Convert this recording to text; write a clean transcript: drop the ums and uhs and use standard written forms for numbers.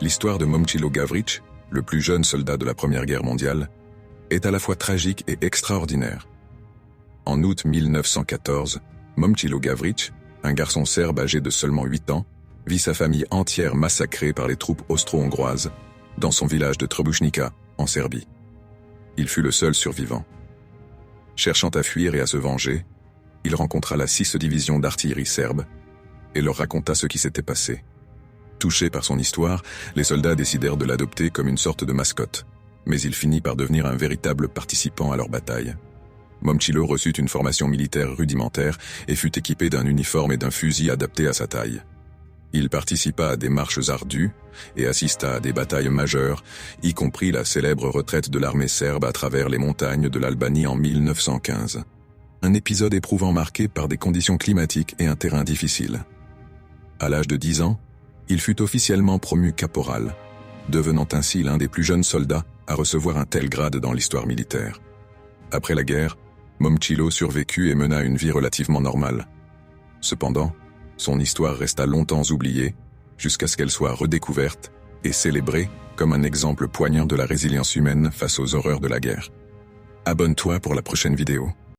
L'histoire de Momčilo Gavrić, le plus jeune soldat de la Première Guerre mondiale, est à la fois tragique et extraordinaire. En août 1914, Momčilo Gavrić, un garçon serbe âgé de seulement 8 ans, vit sa famille entière massacrée par les troupes austro-hongroises dans son village de Trbušnica, en Serbie. Il fut le seul survivant. Cherchant à fuir et à se venger, il rencontra la 6e division d'artillerie serbe et leur raconta ce qui s'était passé. Touchés par son histoire, les soldats décidèrent de l'adopter comme une sorte de mascotte, mais il finit par devenir un véritable participant à leur bataille. Momčilo reçut une formation militaire rudimentaire et fut équipé d'un uniforme et d'un fusil adaptés à sa taille. Il participa à des marches ardues et assista à des batailles majeures, y compris la célèbre retraite de l'armée serbe à travers les montagnes de l'Albanie en 1915. Un épisode éprouvant marqué par des conditions climatiques et un terrain difficile. À l'âge de 10 ans, il fut officiellement promu caporal, devenant ainsi l'un des plus jeunes soldats à recevoir un tel grade dans l'histoire militaire. Après la guerre, Momčilo survécut et mena une vie relativement normale. Cependant, son histoire resta longtemps oubliée, jusqu'à ce qu'elle soit redécouverte et célébrée comme un exemple poignant de la résilience humaine face aux horreurs de la guerre. Abonne-toi pour la prochaine vidéo.